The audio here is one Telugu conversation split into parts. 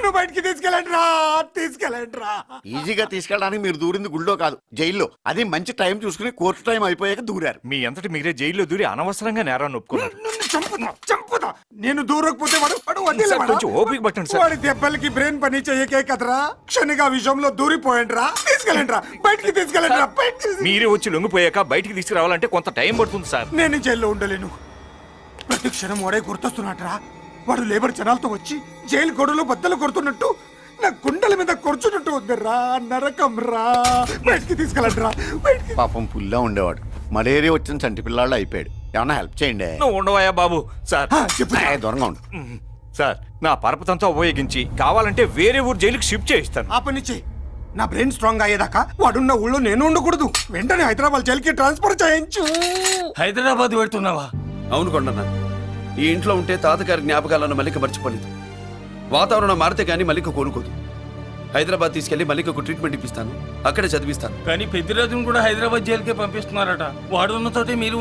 నన్ను బయటికి తీసుకెళ్ళండి. ఈజీగా తీసుకెళ్ళడానికి మీరు దూరింది గుళ్ళో కాదు, జైల్లో. అది మంచి టైం చూసుకుని కోర్టు టైం అయిపోయాక దూరారు. మీ అంతటి మీరే జైల్లో దూరి అనవసరంగా నేరాన్ని ఒప్పుకున్నారు. చంపుతా. నేను దూరకపోతే కొంచెం ఓపిక పట్టండి సార్. వాడి దెబ్బలకి బ్రెయిన్ పని చెయ్యకే కదరా, క్షణిగా విషయంలో దూరిపోయండిరా. బయటికి తీసుకెళ్ళండి. మీరే వచ్చి లొంగిపోయాక బయటికి తీసుకురావాలంటే కొంత టైం పడుతుంది సార్. నేను జైల్లో ఉండలేను. ప్రతి క్షణం వాడే గుర్తొస్తున్నట్రా. వాడు లేబర్ జనాలతో వచ్చి జైలు గొడవలు బద్దలు కొడుతున్నట్టు నా గుండెల మీద కొడుచున్నట్టు ఉందిరా. నరకం రా. బయటికి తీసుకెళ్ళండిరా. పాపం పుల్లా ఉండేవాడు, మలేరియా వచ్చిన చంటి పిల్లాళ్ళు అయిపోయాడు. ఏమన్నా హెల్ప్ చేయండి. నువ్వు ఉండవయ్యా బాబు. సార్ దూరంగా ఉండు సార్. నా పరపతంతో ఉపయోగించి కావాలంటే వేరే ఊరు జైలుకి షిఫ్ట్ చేయిస్తాను. ఆ పని చెయ్యి. నా బ్రెయిన్ స్ట్రాంగ్ అయ్యేదాకా వాడున్న ఊళ్ళో నేను ఉండకూడదు. వెంటనే హైదరాబాద్ జైలుకి ట్రాన్స్ఫర్ చేయించు. హైదరాబాద్ పెడుతున్నావా? అవును కొండన్న, ఈ ఇంట్లో ఉంటే తాతగారి జ్ఞాపకాలను మల్లిక మర్చిపోలేదు. వాతావరణం మారితే గానీ మల్లిక కోలుకోదు. హైదరాబాద్ తీసుకెళ్లి మల్లికకు ట్రీట్మెంట్ ఇప్పిస్తాను, అక్కడే చదివిస్తాను. కానీ పెద్దిరాజును కూడా హైదరాబాద్ జైలుకే పంపిస్తున్నారట. వాడు ఉన్న తోటి మీరు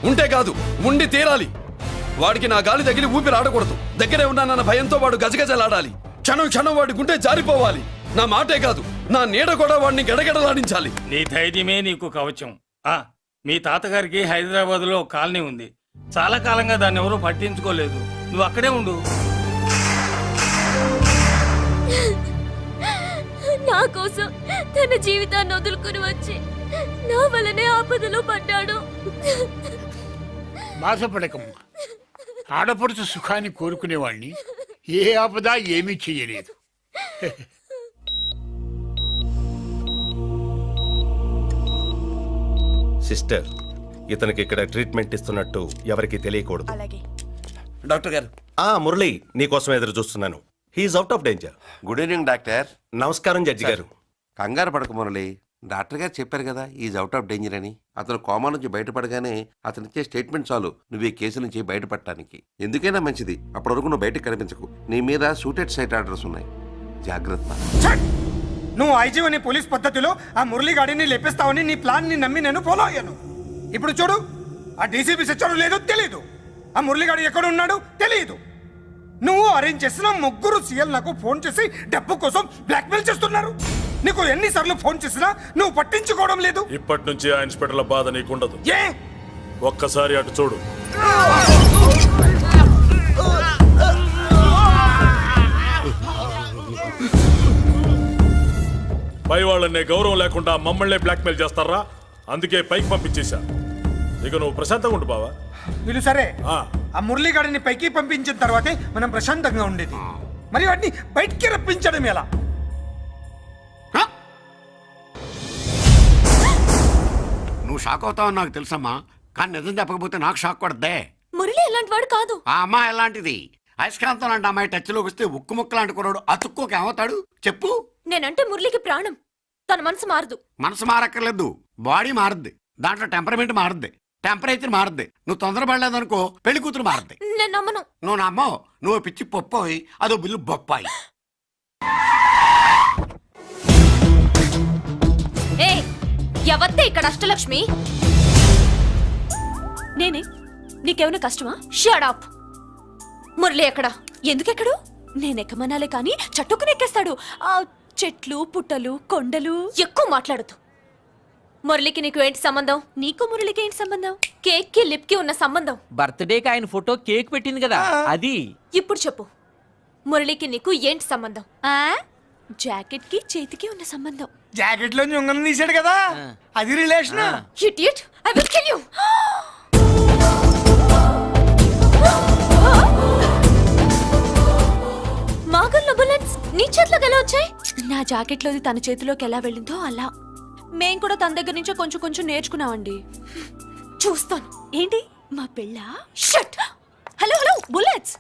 ఉంటే కాదు, ఉండి తీరాలి. వాడికి నా గాలి తగిలి ఊపిరి ఆడకూడదు. దగ్గరే ఉన్నానన్న భయంతో వాడు గజగజలాడాలి. క్షణం క్షణం వాడి గుండె జారిపోవాలి. నా మాటే కాదు, నా నీడ కూడా వాడిని గడగడలాడించాలి. నీ ధైర్యమే నీకు కవచం. మీ తాతగారికి హైదరాబాద్ లో కాలనీ ఉంది. చాలా కాలంగా దాన్ని ఎవరూ పట్టించుకోలేదు. నువ్వు అక్కడే ఉండు. నా కోసం తన జీవితాన్ని వదులుకుని వచ్చి నా వల్లనే ఆపదలో పడ్డాడు. బాధపడకమ్మా. ఆడపడుచు సుఖాన్ని కోరుకునేవాణ్ణి ఏ ఆపద ఏమీ చెయ్యలేదు. సిస్టర్, ఇతనికి ఇక్కడ ట్రీట్మెంట్ ఇస్తున్నట్టు ఎవరికి తెలియకూడదు. డాక్టర్ గారు. మురళి, నీకోసం ఎదురు చూస్తున్నాను. He's out of danger. Good evening doctor. నమస్కారం జడ్జి గారు. కంగారు పడక మురళి, డాక్టర్ గారు చెప్పారు కదా ఈజ్ అవుట్ ఆఫ్ డేంజర్ అని. అతను కోమా నుంచి బయటపడగానే అతను ఇచ్చే స్టేట్మెంట్ చాలు నువ్వు ఈ కేసు నుంచి బయటపడటానికి. ఎందుకైనా మంచిది, అప్పటి వరకు నువ్వు బయటకు కనిపించకు. నీ మీద షూటెడ్ సైట్ ఆర్డర్స్ ఉన్నాయి, జాగ్రత్త. నువ్వు ఐజీవని పోలీస్ పద్ధతిలో ఆ మురళి గాడిని లేపిస్తావని నీ ప్లాన్ ని నమ్మి నేను ఫాలో అయ్యాను. ఇప్పుడు చూడు, ఆ డీసీపీ సచ్చాడు లేదో తెలీదు, ఆ మురళిగాడు ఎక్కడ ఉన్నాడు తెలియదు. నువ్వు అరేంజ్ చేసిన ముగ్గురు సీఎల్ నాకు ఫోన్ చేసి డబ్బు కోసం బ్లాక్మెయిల్ చేస్తున్నారు. నీకు ఎన్నిసార్లు ఫోన్ చేసినా నువ్వు పట్టించుకోవడం లేదు. ఇప్పటి నుంచి ఆ ఇన్స్పెక్టర్ల బాధ నీకుండదు. ఏ ఒక్కసారి అటు చూడు. పై వాళ్ళనే గౌరవం లేకుండా మమ్మల్ని బ్లాక్మెయిల్ చేస్తారా? అందుకే పైకి పంపించేశా. ఇక నువ్వు ప్రశాంతంగా ఉండు బావా. వీళ్ళు సరే, ఆ మురళిగాడిని పైకి పంపించిన తర్వాతే మనం ప్రశాంతంగా ఉండేది. మరి వాటిని బయటికి రప్పించడం ఎలా? నువ్వు షాక్ అవుతావని నాకు తెలుసమ్మా, కానీ నిజం చెప్పకపోతే నాకు షాక్ కొడద్దే. మురళి ఎలాంటి వాడు కాదు. ఆ అమ్మాయి ఎలాంటిది? అయస్కాంతం లాంటి అమ్మాయి టచ్ లోకి వస్తే ఉక్కు ముక్క లాంటి కుర్రాడు అతుక్కోకి ఏమవుతాడు చెప్పు? నేనంటే మురళికి ప్రాణం. తన మనసు మారదు. మనసు మారక్కర్లేదు, బాడీ మారుద్ది. దాంట్లో టెంపరమెంట్ మారుద్ది, టెంపరేచర్ మారుద్ది. నువ్వు తొందరపడలేదనుకో పెళ్లి కూతురు మారుద్ది. నేను నమ్మను. నువ్వు నమ్మవు. నువ్వు పిచ్చి పొప్పోయి, అదో బిల్లు బొప్పాయి. ఎవత్తే ఇక్కడ అష్టలక్ష్మి? నేనే. నీకేమైనా కష్టమా? Shut up. మురళి ఎక్కడా? ఎందుకెక్కడు? నేనెక్కమనాలే కానీ చట్టుకుని ఎక్కేస్తాడు. ఆ చెట్లు పుట్టలు కొండలు. ఎక్కువ మాట్లాడదు. మురళికి నీకు ఏంటి సంబంధం? నీకు మురళికి ఏంటి సంబంధం? కేక్ కి లిప్ కి ఉన్న సంబంధం. బర్త్డేకి ఆయన ఫోటో కేక్ పెట్టింది కదా అది. ఇప్పుడు చెప్పు, మురళికి నీకు ఏంటి సంబంధం? జాకెట్ కి చేతికి ఉన్న సంబంధం. జాకెట్ లో ఉంగరం తీసాడు కదా, అది relation. Idiot, I will kill you. మాగల్లో బుల్లెట్స్ నీ చేతిలోకి ఎలా వచ్చాయి? నా జాకెట్ లోది తన చేతిలోకి ఎలా వెళ్ళిందో అలా. మేం కూడా తన దగ్గర నుంచే కొంచెం కొంచెం నేర్చుకున్నామండి. చూస్తాను. ఏంటి మా పెళ్ళ? షట్. Hello hello bullets.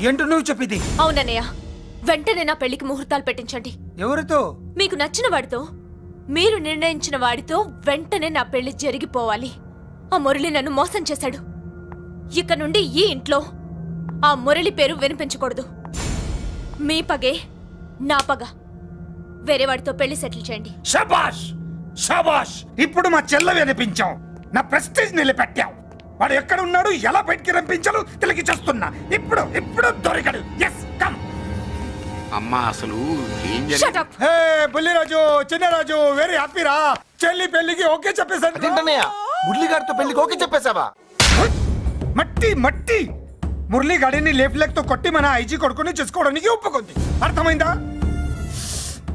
ఏంటో నువ్వు చెప్పింది? అవునన్నయ్య, వెంటనే నా పెళ్లికి ముహూర్తాలు పెట్టించండి. ఎవరితో? మీకు నచ్చిన వాడితో, మీరు నిర్ణయించిన వాడితో వెంటనే నా పెళ్లి జరిగిపోవాలి. ఆ మురళి నన్ను మోసం చేశాడు. ఇక నుండి ఈ ఇంట్లో ఆ మురళి పేరు వినిపించకూడదు. మీ పగే నా పగ. వేరే వాడితో పెళ్లి సెటిల్ చేయండి. శబాష్ శబాష్. ఇప్పుడు మా చెల్ల వినిపించాం, నా ప్రెస్టీజ్ నిలబెట్టావు. వాడు ఎక్కడ ఉన్నాడు, ఎలా బయటికి రంపించాలో తెలికి చేస్తున్నా. ఇప్పుడు ఇప్పుడు దొరికడు. Yes come. అమ్మా అసలు ఏం Shut జరిగింది? up! హే బుల్లిరాజు చిన్నరాజు వెరీ హ్యాపీరా చెల్లి పెళ్లికి ఓకే చెప్పేశాను మురళిగాడితో పెళ్లికి ఓకే చెప్పేశావా? మట్టి మట్టి మురళీ గాడిని లేఫ్ లెగ్ తో కొట్టి మన ఐజీ కొడుకుని చేసుకోవడానికి ఒప్పుకుంది అర్థమైందా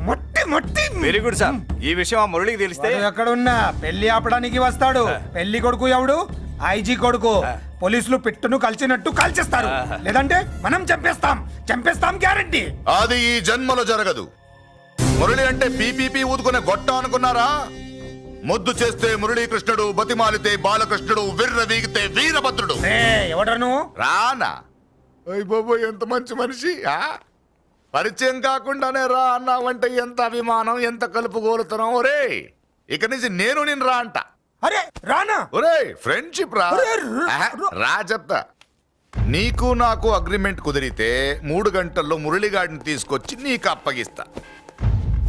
మట్టి మట్టి వెరీ గుడ్ సార్ ఈ విషయం ఆ మురళికి తెలిస్తే వాడు ఎక్కడున్నా పెళ్లి ఆపడానికి వస్తాడు పెళ్లి కొడుకు ఎవడు ఐజీ కొడుకు పోలీసులు పిట్టును కలిసినట్టు కాల్చేస్తారు లేదంటే మనం చంపేస్తాం గ్యారంటీ. అది ఈ జన్మలో జరగదు. మురళి అంటే పీపీపీ ఊదుకునే గొట్ట అనుకున్నారా? ముద్దు చేస్తే మురళీకృష్ణుడు, బతిమాలితే బాలకృష్ణుడు, విర్ర వీగితే వీరభద్రుడు. ఎవడను రానా అయ్య బాబు ఎంత మంచి మనిషి. పరిచయం కాకుండానే రా అన్నావంటే ఎంత అభిమానం, ఎంత కలుపుగోలుతున్నాం. ఒరే ఇక నుంచి నేను రా అంట. అరే రానా ఒరే ఫ్రెండ్షిప్ రా. ఒరే, రా చెప్తా. నీకు నాకు అగ్రిమెంట్ కుదిరితే 3 గంటల్లో మురళిగాడిని తీసుకొచ్చి నీకు అప్పగిస్తా.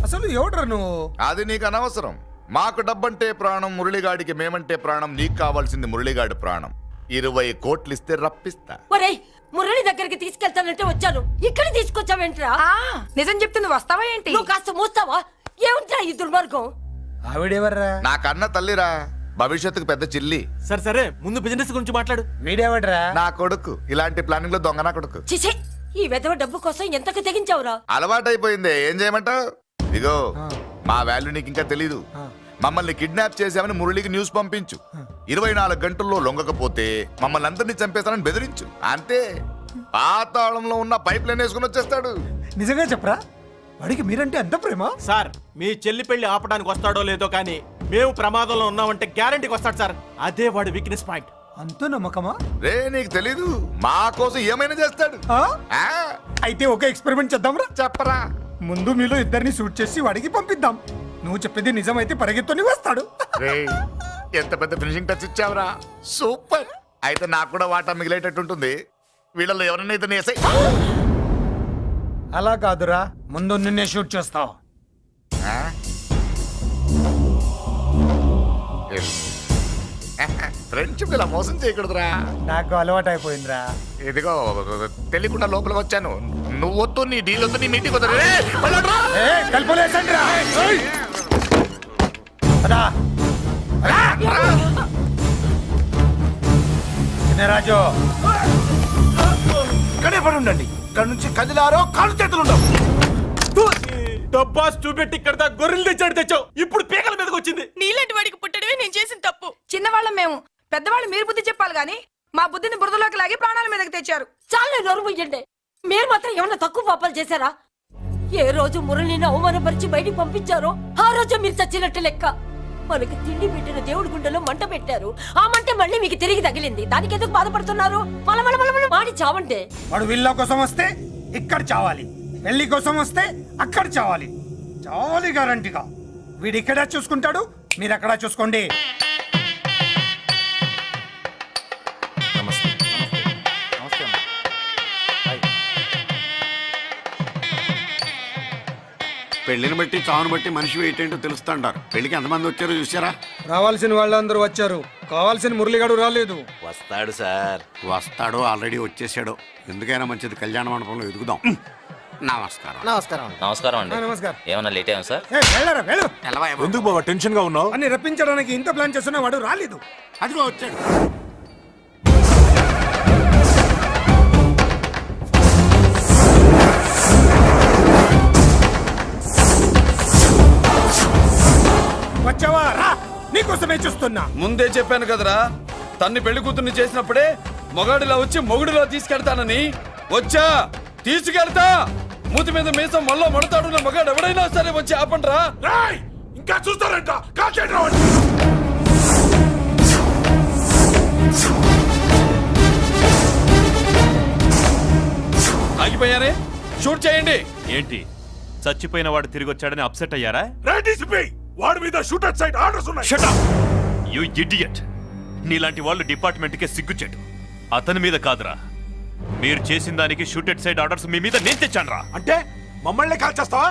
అసలు ఎవడను అది నీకు అనవసరం. మాకు డబ్బంటే ప్రాణం, మురళిగాడికి మేమంటే ప్రాణం. నీకు కావాల్సింది మురళిగాడి ప్రాణం. 20 కోట్లు ఇస్తే రప్పిస్తా. ఒరేయ్ మురళి దగ్గరికి తీసుకెళ్తానంటే వచ్చాను ఇక్కడ తీసుకొచ్చావేంట్రా? నిజం చెప్తే నువ్వు వస్తావా ఏంటి? నువ్వు కాస్త మూస్తావా? ఏమిట్రా ఈ దుర్మార్గం? ఆవిడెవర్రా నా కన్న తల్లిరా, భవిష్యత్తుకు పెద్ద చిల్లి. సరే సరే ముందు బిజినెస్ గురించి మాట్లాడు. వీడెవడ్రా నా కొడుకు ఇలాంటి ప్లానింగ్ లో దొంగ నా కొడుకు. చిసే ఈ వెధవ డబ్బు కోసం ఎంతకు తెగించావురా? అలవాటైపోయింది, ఏం చేయమంటావు? ఇదిగో మా వాల్యూ నీకు ఇంకా తెలీదు. మమ్మల్ని కిడ్నాప్ చేశామని మురళికి న్యూస్ పంపించు. 24 గంటల్లో లొంగకపోతే మమ్మల్ని అందరినీ చంపేస్తానని బెదిరించు. అంతే, పాతాళంలో ఉన్న పైప్ లైన్ వేసుకుని వచ్చేస్తాడు. నిజంగా చెప్పరా వాడికి మీరంటే ఎంత ప్రేమ? సార్ మీ చెల్లి పెళ్లి ఆపడానికి వస్తాడో లేదో కానీ మేము ప్రమాదంలో ఉన్నామంటే గ్యారంటీకి వస్తాడు సార్. అదే వాడి వీక్నెస్ పాయింట్. అంత నమ్మకమా? రే నీకు తెలీదు, మా కోసం ఏమైనా చేస్తాడు. ఆ, అయితే ఒక ఎక్స్పెరిమెంట్ చేద్దాంరా. చెప్పరా. ముందు మీలో ఇద్దరిని షూట్ చేసి వాడికి పంపిద్దాం. నువ్వు చెప్పేది నిజమైతే పరిగెత్తుని వస్తాడు. రే ఎంత పెద్ద ఫినిషింగ్ టచ్ ఇచ్చావురా, సూపర్. అయితే నాకు కూడా వాటా మిగిలేటట్టు ఉంటుంది. వీళ్ళలో ఎవరైనా ఇతను వేసాయి. అలా కాదురా, ముందు నిన్నే షూట్ చేస్తావు. ఫ్రెండ్షిప్ ఇలా మోసం చేయకూడదురా. నాకు అలవాటు అయిపోయిందిరా. ఇదిగో తెలియకుండా లోపలికి వచ్చాను. నువ్వు వద్దు, నీ డీల్ వద్దు, నీ మీటింగ్ వద్దు. కలుపులేసండిరా. పదా. చిన్నరాజు ఇక్కడే పడి ఉండండి. ఇక్కడ నుంచి కదిలారో కాళ్ళు చేతులు ఉండవు. డబ్బా చూపెట్టి ఇక్కడ దాకా గొర్రెలు తెచ్చావు. ఇప్పుడు పీకల మీదకి వచ్చింది. నీలాంటి వాడికి పుట్టడమే నేను చేసిన తప్పు. చిన్నవాళ్ళం మేము, పెద్దవాళ్ళు మీరు బుద్ధి చెప్పాలి గాని మా బుద్ధిని బురదలోకి లాగి ప్రాణాల మీదకి తెచ్చారు. చాలా నోరు పోయండి. మీరు మాత్రం ఏమన్నా తక్కువ పాపాలు చేశారా? ఏ రోజు మురళిని అవమానపరిచి బయటికి పంపించారో ఆ రోజు మీరు చచ్చినట్టు లెక్క. మనకి తిండి పెట్టిన దేవుడి గుండెలో మంట పెట్టారు. ఆ మంట మళ్ళీ మీకు తిరిగి తగిలింది. దానికి ఎందుకు బాధపడుతున్నారు? మాడి చావంటే వాడు విల్లా కోసం వస్తే ఇక్కడ చావాలి, పెళ్లి కోసం వస్తే అక్కడ చావాలి. చావాలి గ్యారంటీగా. వీడు ఇక్కడ చూసుకుంటాడు, మీరు అక్కడ చూసుకోండి. పెళ్లిని బట్టి చావును బట్టి మనిషి ఏంటంటో తెలుస్తుంటారు. పెళ్లికి ఎంతమంది వచ్చారో చూసారా? రావాల్సిన వాళ్ళందరూ వచ్చారు, కావాల్సిన మురళిగాడు రాలేదు. వస్తాడు సార్. వస్తాడో ఆల్రెడీ వచ్చేసాడో. ఎందుకైనా మంచిది కళ్యాణ మండపంలో ఎదుగుదాం. నమస్కారం. నమస్కారం అండి. నమస్కారం. ఏమన్నా లేట్ అయ్యాం సార్? వెళ్ళరా వెళ్ళు. ఎందుకు బాబా టెన్షన్ గా ఉన్నావు? అన్ని రప్పించడానికి ఇంత ప్లాన్ చేస్తున్నా వాడు రాలేదు. అదిగో వచ్చాడు. వచ్చావా? రా, నీకోసమే చూస్తున్నా. ముందే చెప్పాను కదరా, తన్ని పెళ్లి కూతుర్ని చేసినప్పుడే మొగాడిలా వచ్చి మొగుడిలో తీసుకెళ్తానని. వచ్చా, తీసుకెళ్తా. మూతి మీద మీసం మళ్ళా మడతాడున్న మగాడు ఎవడైనా సరే వచ్చి ఆపండ్రా. ఇంకా చూస్తారంట. ఆగిపోయారే, షూట్ చేయండి. ఏంటి చచ్చిపోయిన వాడు తిరిగి వచ్చాడని అప్సెట్ అయ్యారా? వాడి మీద షూటర్ సైడ్ ఆర్డర్స్ ఉన్నాయి. Shut up! You idiot! నీలాంటి వాళ్ళు డిపార్ట్మెంట్కే సిగ్గుచెట్టు. అతని మీద కాదురా, మీరు చేసిన దానికి షూటెడ్ సైడ్ ఆర్డర్స్ మీ మీద నేను తెచ్చాను రా. అంటే మమ్మల్ని కాల్ చేస్తావా?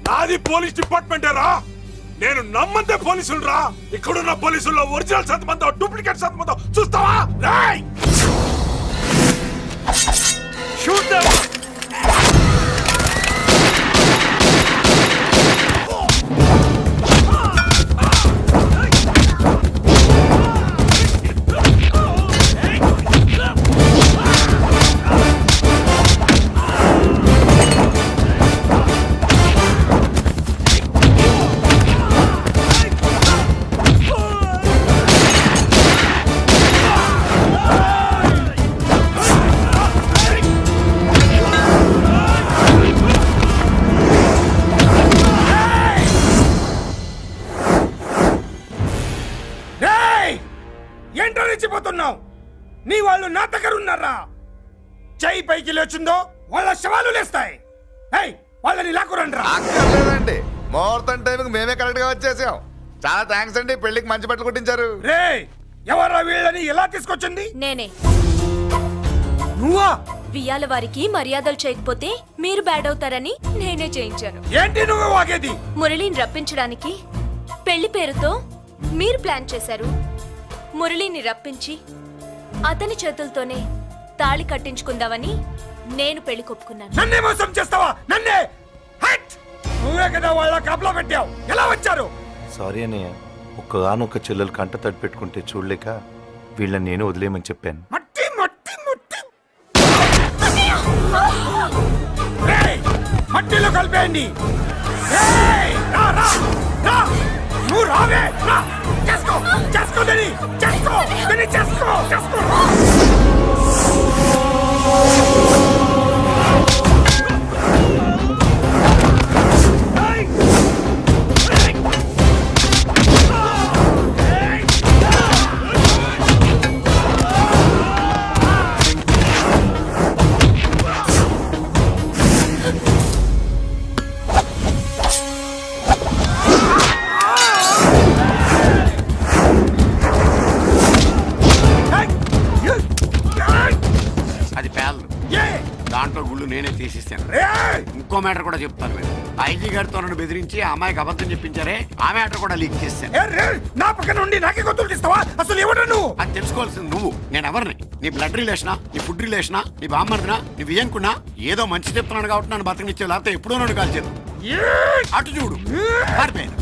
నాది పోలీస్ డిపార్ట్మెంట్ రా. నేను నమ్మంతే పోలీసులు రా. ఇక్కడున్న పోలీసుల్లో ఒరిజినల్ సత్మంతో డూప్లికేట్ సత్మంతో చూస్తావా? Roy, shoot them. ఏంటో రెచ్చిపోతున్నావు? నీ వాళ్ళు నా దగ్గర ఉన్నారా? చెయ్యి పైకి లేచుందో వాళ్ళ శవాలు లేస్తాయి. ఏయ్, వాళ్ళని లాక్కురండ్రా. అక్కర్లేదండి, ముహూర్తం టైంకి మేమే కరెక్ట్ గా వచ్చేసాం. చాలా థ్యాంక్స్ అండి, పెళ్లికి మంచి బట్టలు కుట్టించారు. రేయ్, ఎవరా వీళ్ళని ఎలా తీసుకొచ్చింది? నేనే. నువ్వా? వియ్యాల వారికి మర్యాదలు చేయకపోతే మీరు బ్యాడ్ అవుతారని నేనే చేయించాను. ఏంటి నువ్వు వాగేది? మురళిని రప్పించడానికి పెళ్లి పేరుతో మీరు ప్లాన్ చేశారు. మురళిని రప్పించి అతని చేతులతోనే తాళి కట్టించుకుందామని నేను పెళ్లి కొప్పుకున్నాను. నన్నే మోసం చేస్తావా? నన్నే? హట్! నువ్వే కదా వాళ్ళ కాపలా పెట్టావు. ఎలా వచ్చారు? సారీ అన్నయ్య, ఒక్కగానొక్క చెల్లెలు కంట తడి పెట్టుకుంటే చూడలేక వీళ్ళని నేను వదిలేయమని చెప్పాను. మట్టి మట్టి మట్టి రేయ్, మట్టిలో కలిపేయండి. రేయ్, రా, రా, రా. నువ్వు రావే, రా. చేసుకో, చేసుకో దని, చేసుకో, దని, చేసుకో, చేసుకో. అది పేలదు. దాంట్లో గుళ్ళు నేనే తీసిస్తాను. ఇంకో మ్యాటర్ కూడా చెప్తాను. మీరు ఐజీ గారితో నన్ను బెదిరించి ఆ అమ్మాయికి అబద్ధం చెప్పించారే, ఆ మ్యాటర్ కూడా లీక్ చేస్తాను. నా పక్కన నుండి నాకే గొంతులు తీస్తావా? అసలు ఎవరు నువ్వు? అది తెలుసుకోవాల్సింది నువ్వు. నేను ఎవరిని? నీ బ్లడ్ రిలేషనా, నీ ఫుడ్ రిలేషనా, నీ బామ్మర్దినా, నీ వియ్యంకున్నా? ఏదో మంచి చెప్తున్నాను కాబట్టి నన్ను బతకనిచ్చే, లేకపోతే ఎప్పుడో నన్ను కాల్చేది. అటు చూడు, పారిపోయాను.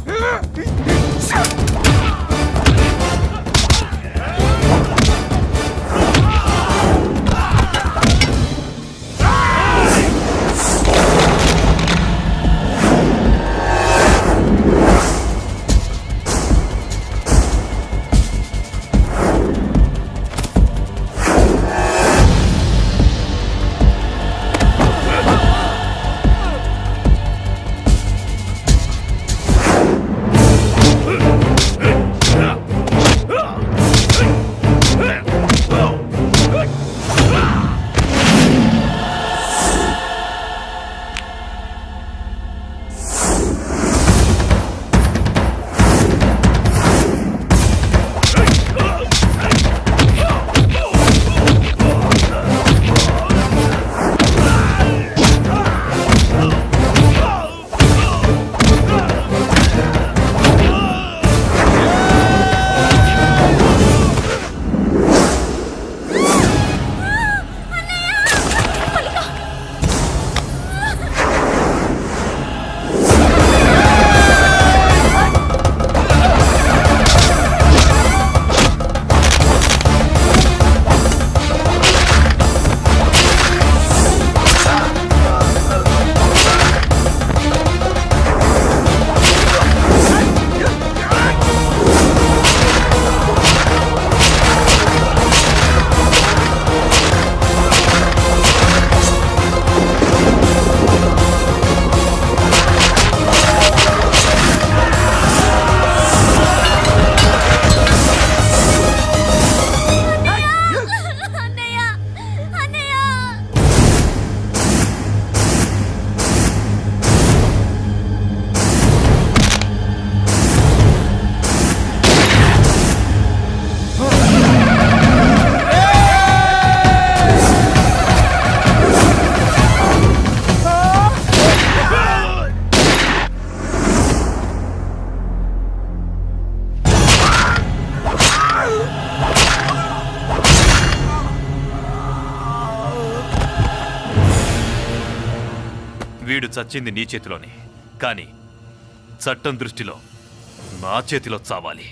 వీడు చచ్చింది నీ చేతిలోనే, కానీ చట్టం దృష్టిలో నా చేతిలో చావాలి.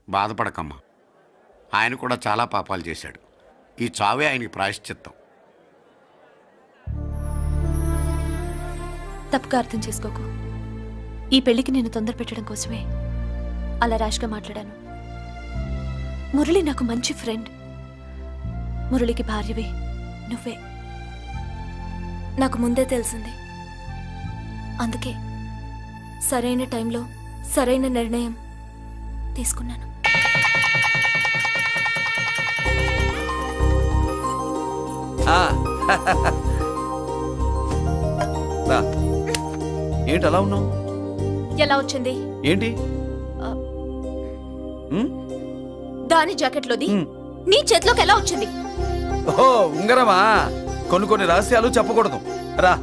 బాధపడకమ్మా, ఆయన కూడా చాలా పాపాలు చేశాడు. ఈ చావే ఆయనకి ప్రాయశ్చిత్తం. తప్పుగా అర్థం చేసుకోకు. ఈ పెళ్లికి నేను తొందర పెట్టడం కోసమే అలా ర్యాష్గా మాట్లాడాను. మురళి నాకు మంచి ఫ్రెండ్. మురళికి భార్యవే నువ్వే. నాకు ముందే తెలిసింది అందుకే సరైన టైంలో సరైన నిర్ణయం తీసుకున్నాను. ఏంటి అలా ఉన్నావు? ఎలా వచ్చింది? ఏంటి? దాని జాకెట్లోది నీ చేతిలోకి ఎలా వచ్చింది? ఓహో, ఉంగరమా? కొన్ని రహస్యాలు చెప్పకూడదు. రా.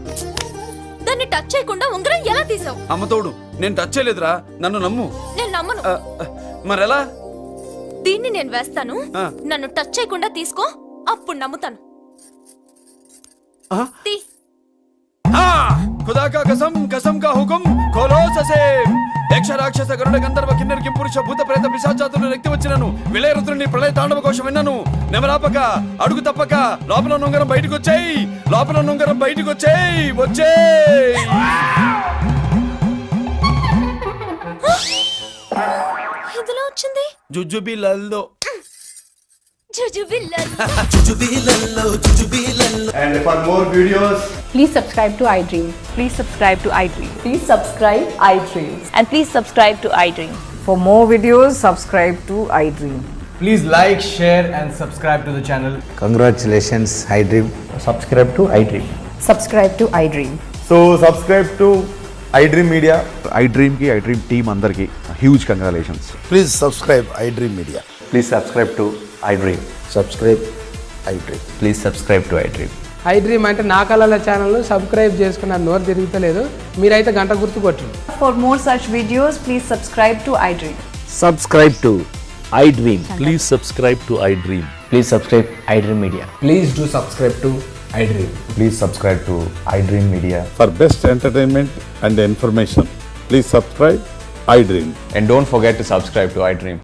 దాన్ని టచ్ చేయకుండా ఉంగరం ఎలా తీసావు? అమ్మతోడు, నేను టచ్ చేయలేదురా, నన్ను నమ్ము. నేను నమ్మను. మరెలా? దీన్ని నేను వేస్తాను, ఆ. నన్ను టచ్ చేయకుండా తీసుకో, అప్పుడు నమ్ముతాను. తీ. खुदा का कसम, कसम का हुकुम, खोलो ससे. యక్ష రాక్షస గరుడ గంధర్వ కిన్నెర కింపురుష భూత ప్రేత పిశాచాతులు రెక్తి వచ్చినను విలయ రుద్రుని ప్రళయ తాండవ కోశం విన్నను. నెమరాపక అడుగు తప్పక లోపల నుంగరం బయటకు వచ్చేయి, లోపల నుంగరం బయటకు వచ్చేయి, వచ్చేయి. ఇదిలా వచ్చింది జుజుబి లల్లో. And for more videos, Please subscribe to iDream. Please subscribe to iDream. Please subscribe iDream. And please subscribe to iDream. For more videos, subscribe to iDream. Please like, share and subscribe to the channel. congratulations, iDream. Subscribe to iDream. Subscribe to iDream. So subscribe to iDream Media. iDream ki iDream team andarki huge congratulations. Please subscribe iDream Media. Please subscribe to iDream. Subscribe iDream. Please subscribe to iDream. iDream అంటే నా కళల ఛానల్ సబ్స్క్రైబ్ చేసుకున్న నోరు తిరుగుతలేదు, మీరైతే గంట గుర్తు కొట్టండి. For more such videos, please subscribe to iDream. Subscribe to iDream. Please subscribe to iDream. Please subscribe iDream Media. Please do subscribe to iDream. Please subscribe to iDream Media. For best entertainment and information, please subscribe iDream. And don't forget to subscribe to iDream.